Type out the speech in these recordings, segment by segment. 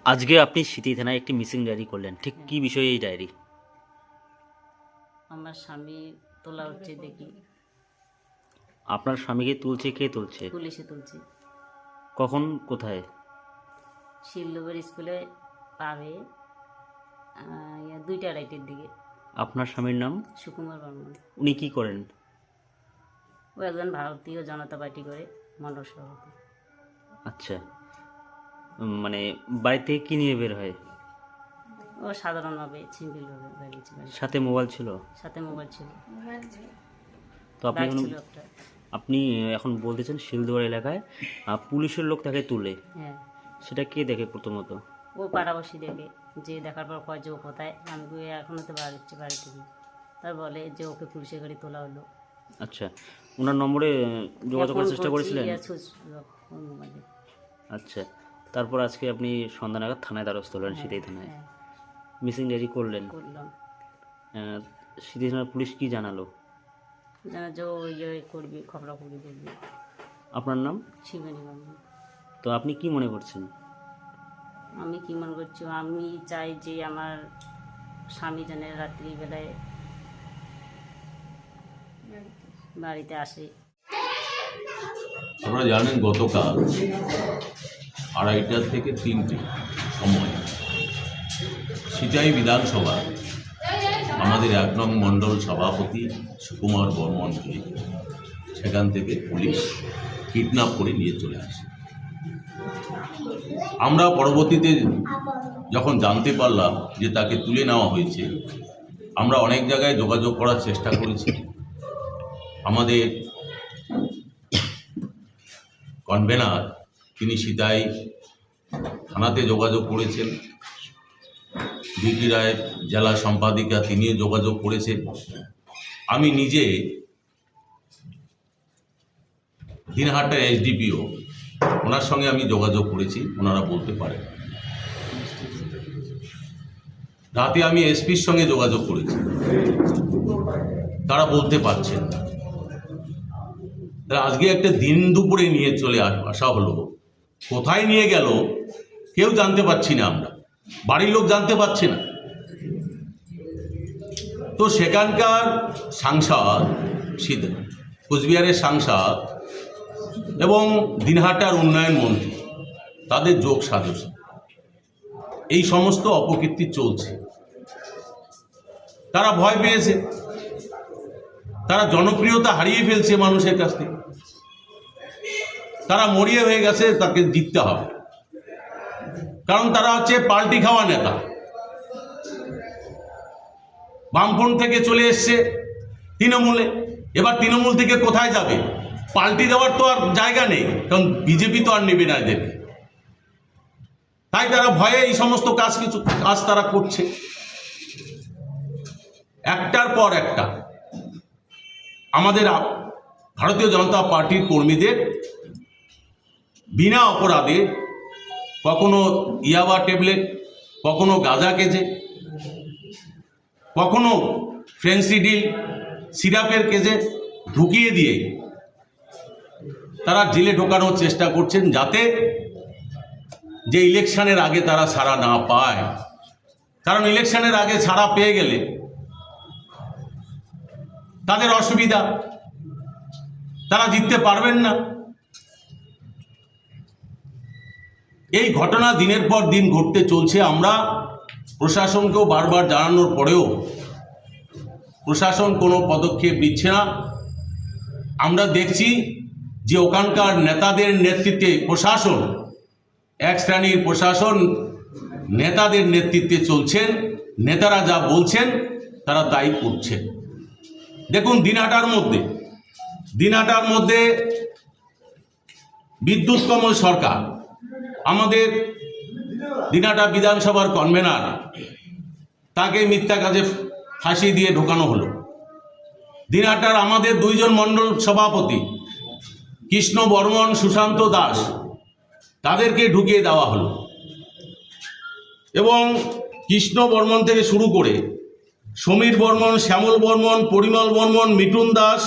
আজকে আপনি সিটি থানায় একটি মিসিং ডায়েরি করলেন, ঠিক কি বিষয়ে এই ডায়েরি? আমার স্বামী তোলা হচ্ছে দেখি, আপনার স্বামীকে তুলছে, কে তুলছে, পুলিশে তুলছে। কখন, কোথায়? শিলডুবের স্কুলে পাবে 2টা-2:30-এর দিকে। আপনার স্বামীর নাম? সুকুমার বর্মন। উনি কি করেন? ও একজন ভারতীয় জনতা পার্টি করে মণ্ডল সভাপতি। আচ্ছা, মানে বাড়ি থেকে কি নিয়ে বের হয়? ও সাধারণভাবে সিম্পলভাবে বেরিয়েছে বাড়ি। সাথে মোবাইল ছিল? সাথে মোবাইল ছিল, তো আপনি বাইক এখন ছিল একটা। আপনি এখন বলতেছেন শিলদুয়ার এলাকায় পুলিশের লোক তাকে তুলে, হ্যাঁ, সেটা কে দেখে প্রথমত? ও পাড়াবাসী দেখে, যে দেখার পর কয় যে ও কোথায়, আমি কই এখনও তো বাড়ি থেকে। তার বলে যে ওকে পুলিশের গাড়ি তোলা হলো। আচ্ছা, ওনার নম্বরে যোগাযোগ করার ফোন চেষ্টা করছি, করেছিলেন? ওর মোবাইলে। আচ্ছা, তারপর আজকে আপনি সন্ধ্যা নাগাদ থানায় দ্বারস্থ হলেন, হ্যাঁ, সিটি থানায় হ্যাঁ, মিসিং ডায়েরি করলেন। করলাম। সিটি থানার পুলিশ কি জানালো? যেন যে ওই যে করবি, খবরাখবরি করবি। আপনার নাম? শিবানী বাবু। তো আপনি কি মনে করছেন? আমি কি মনে করছি, আমি চাই যে আমার স্বামী যেন রাত্রিবেলায় বাড়িতে আসে। আপনারা জানেন গতকাল 2:30 থেকে 3টে সময় সিতাই বিধানসভা আমাদের 1 নং মণ্ডল সভাপতি সুকুমার বর্মনকে সেখান থেকে পুলিশ কিডন্যাপ করে নিয়ে চলে আসে। আমরা পরবর্তীতে যখন জানতে পারলাম যে তাকে তুলে নেওয়া হয়েছে, আমরা অনেক জায়গায় যোগাযোগ করার চেষ্টা করেছি। আমাদের কনভেনার তিনি সিতাই থানাতে যোগাযোগ করেছেন, বিটি রায় জেলা সম্পাদিকা তিনিও যোগাযোগ করেছেন। আমি নিজে দিনহাটার এসডিপিও ওনার সঙ্গে আমি যোগাযোগ করেছি, ওনারা বলতে পারেন। রাতে আমি এসপির সঙ্গে যোগাযোগ করেছি, তারা বলতে পারছেন না। আজকে একটা দিন দুপুরে নিয়ে চলে আসা হলো, কোথায় নিয়ে গেল কেউ জানতে পারছি না, আমরা বাড়ির লোক জানতে পারছে না। তো সেখানকার সাংসদ, কোচবিহারের সাংসদ এবং দিনহাটার উন্নয়ন মন্ত্রী, তাদের যোগ সাজস এই সমস্ত অপকীর্তি চলছে। তারা ভয় পেয়েছে, তারা জনপ্রিয়তা হারিয়ে ফেলছে মানুষের কাছ থেকে, তারা মরিয়া হয়ে গেছে, তাকে জিততে হবে। কারণ তারা হচ্ছে পাল্টি খাওয়া নেতা, বামফ্রন্ট থেকে চলে এসছে তৃণমূলে। এবার তৃণমূল থেকে কোথায় যাবে? পাল্টি দেওয়ার তো আর জায়গা নেই, কারণ বিজেপি তো আর নেবে না এদেরকে। তাই তারা ভয়ে এই সমস্ত কাজ তারা করছে, একটার পর একটা। আমাদের ভারতীয় জনতা পার্টির কর্মীদের বিনা অপরাধে কখনো ইয়াবা ট্যাবলেট, কখনো গাঁজা কেজে, কখনো ফেন্সিডিল সিরাপের কেজে ঢুকিয়ে দিয়ে তারা জেলে ঢোকানোর চেষ্টা করছেন, যাতে যে ইলেকশনের আগে তারা ছাড়া না পায়। কারণ ইলেকশনের আগে ছাড়া পেয়ে গেলে তাদের অসুবিধা, তারা জিততে পারবেন না। এই ঘটনা দিনের পর দিন ঘটতে চলছে। আমরা প্রশাসনকেও বারবার জানানোর পরেও প্রশাসন কোনো পদক্ষেপ নিচ্ছে না। আমরা দেখছি যে ওখানকার নেতাদের নেতৃত্বে প্রশাসন, এক শ্রেণীর প্রশাসন নেতাদের নেতৃত্বে চলছেন, নেতারা যা বলছেন তারা তাই করছেন। দেখুন, দিনহাটার মধ্যে বিদ্যুৎ কমল সরকার, আমাদের দিনহাটা বিধানসভার কনভেনার, তাকে মিথ্যা কাজে ফাঁসি দিয়ে ঢোকানো হলো। দিনহাটার আমাদের 2 জন মণ্ডল সভাপতি, কৃষ্ণ বর্মন, সুশান্ত দাস, তাদেরকে ঢুকিয়ে দেওয়া হলো। এবং কৃষ্ণ বর্মন থেকে শুরু করে সমীর বর্মন, শ্যামল বর্মন, পরিমল বর্মন, মিঠুন দাস,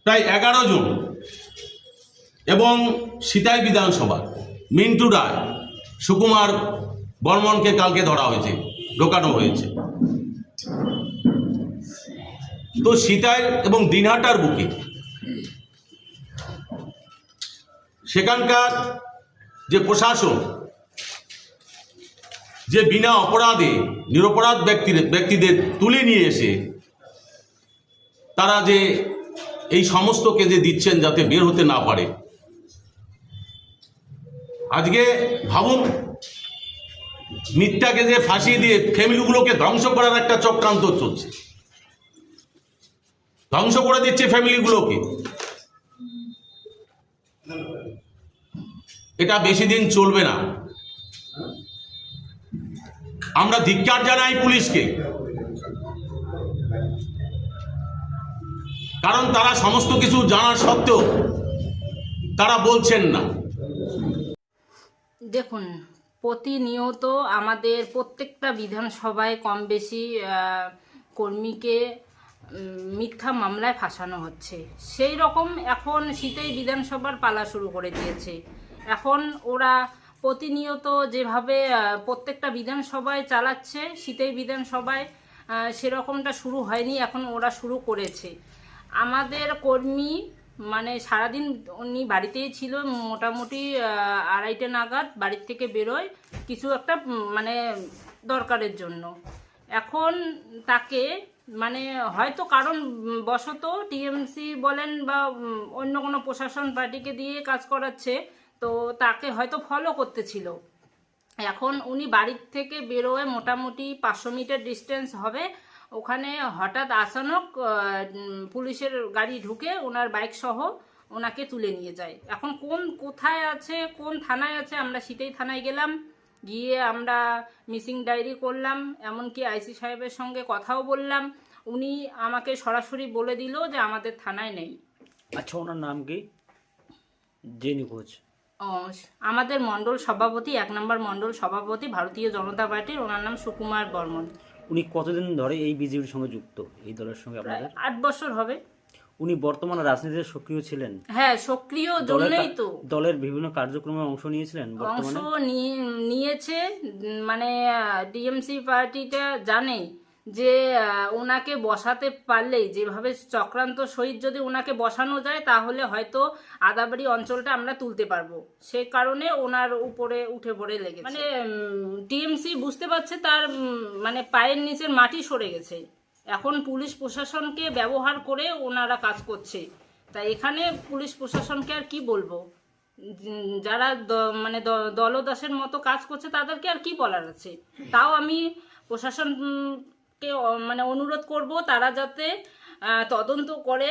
প্রায় 11 জন, এবং সিতাই বিধানসভা মিন্টু রায়, সুকুমার বর্মনকে কালকে ধরা হয়েছে, ঢোকানো হয়েছে। তো সিতাই এবং দিনহাটার বুকে সেখানকার যে প্রশাসন, যে বিনা অপরাধে নিরপরাধ ব্যক্তিদের তুলে নিয়ে এসে তারা যে এই সমস্ত কেজে দিচ্ছেন যাতে বের হতে না পারে। আজকে ভাবুন, মিথ্যা কেজে ফাঁসিয়ে দিয়ে ফ্যামিলিগুলোকে ধ্বংস করার একটা চক্রান্ত চলছে, ধ্বংস করে দিচ্ছে ফ্যামিলিগুলোকে। এটা বেশি দিন চলবে না। আমরা ধিক্কার জানাই পুলিশকে, কারণ তারা সমস্ত কিছু জানা সত্ত্বেও তারা বলছেন না। দেখুন, প্রতিনিয়ত আমাদের প্রত্যেকটা বিধানসভায় কম বেশি কর্মীকে মিথ্যা মামলায় ফাঁসানো হচ্ছে। সেই রকম এখন সিতাই বিধানসভার পালা শুরু করে দিয়েছে। এখন ওরা প্রতিনিয়ত যেভাবে প্রত্যেকটা বিধানসভায় চালাচ্ছে, সিতাই বিধানসভায় সেরকমটা শুরু হয়নি, এখন ওরা শুরু করেছে। আমাদের কর্মী মানে সারাদিন উনি বাড়িতেই ছিল, মোটামুটি 2:30 নাগাদ বাড়ির থেকে বেরোয় কিছু একটা মানে দরকারের জন্য। এখন তাকে মানে হয়তো কারণ বশত টিএমসি বলেন বা অন্য কোনো প্রশাসন পার্টিকে দিয়ে কাজ করাচ্ছে, তো তাকে হয়তো ফলো করতেছিল। এখন উনি বাড়ির থেকে বেরোয় মোটামুটি 500 মিটার ডিস্টেন্স হবে, ওখানে হঠাৎ আচানক পুলিশের গাড়ি ঢুকে ওনার বাইক সহ ওনাকে তুলে নিয়ে যায়। এখন কোথায় আছে, কোন থানায় আছে, আমরা সিতাই থানায় গেলাম, গিয়ে আমরা মিসিং ডায়েরি করলাম, এমনকি আইসি সাহেবের সঙ্গে কথাও বললাম। উনি আমাকে সরাসরি বলে দিল যে আমাদের থানায় নেই। আচ্ছা, ওনার নাম কি যে নিখোঁজ? আমাদের মণ্ডল সভাপতি, 1 নম্বর মণ্ডল সভাপতি ভারতীয় জনতা পার্টির, ওনার নাম সুকুমার বর্মন। উনি কতদিন ধরে এই বিজেপির সঙ্গে যুক্ত, এই দলের সঙ্গে আপনাদের? 8 বছর হবে। উনি বর্তমানে রাজনীতিতে সক্রিয় ছিলেন? হ্যাঁ, সক্রিয় জন্যই তো দলের বিভিন্ন কার্যক্রমে অংশ নিয়েছিলেন। অংশ নিয়েছে, মানে টিএমসি পার্টিটা জানে যে ওনাকে বসাতে পারলেই, যেভাবে চক্রান্ত সহিত যদি ওনাকে বসানো যায় তাহলে হয়তো আদাবাড়ি অঞ্চলটা আমরা তুলতে পারবো। সে কারণে ওনার উপরে উঠে পড়ে লেগেছে। মানে টিএমসি বুঝতে পারছে তার মানে পায়ের নিচের মাটি সরে গেছে। এখন পুলিশ প্রশাসনকে ব্যবহার করে ওনারা কাজ করছে। তাই এখানে পুলিশ প্রশাসনকে আর কি বলবো, যারা মানে দলদাসের মতো কাজ করছে তাদেরকে আর কি বলার আছে। তাও আমি প্রশাসনকে মানে অনুরোধ করব তারা যাতে তদন্ত করে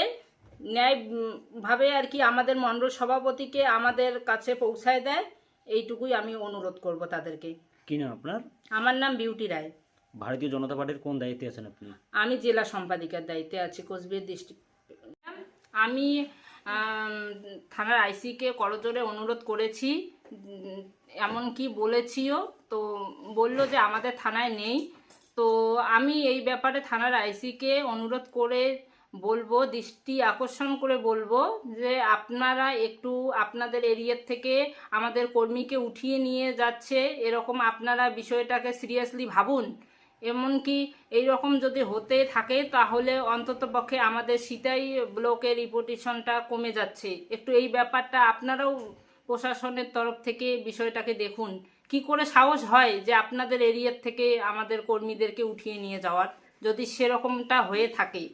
ন্যায়ভাবে আর কি আমাদের মণ্ডল সভাপতিকে আমাদের কাছে পৌঁছায় দেয়, এইটুকুই আমি অনুরোধ করব তাদেরকে। কি নাম আপনার? আমার নাম বিউটি রায়। ভারতীয় জনতা পার্টির কোন দায়িত্বে আছেন আপনি? আমি জেলা সম্পাদিকার দায়িত্বে আছি কোচবিহার ডিস্ট্রিক্ট। আমি থানার আইসিকে করজোরে অনুরোধ করেছি, এমনকি বলেছিও, তো বলল যে আমাদের থানায় নেই। তো আমি এই ব্যাপারে থানার আইসিকে অনুরোধ করে বলবো, দৃষ্টি আকর্ষণ করে বলবো যে আপনারা একটু আপনাদের এরিয়ার থেকে আমাদের কর্মীকে উঠিয়ে নিয়ে যাচ্ছে, এরকম আপনারা বিষয়টাকে সিরিয়াসলি ভাবুন। এমনকি এইরকম যদি হতে থাকে তাহলে অন্ততপক্ষে আমাদের সিতাই ব্লকের রিপোর্টেশনটা কমে যাচ্ছে। একটু এই ব্যাপারটা আপনারাও প্রশাসনের তরফ থেকে বিষয়টাকে দেখুন। কি করে সাহস হয় যে আপনাদের এরিয়ার থেকে আমাদের কর্মীদেরকে উঠিয়ে নিয়ে যাওয়ার, যদি সেরকমটা হয়ে থাকে।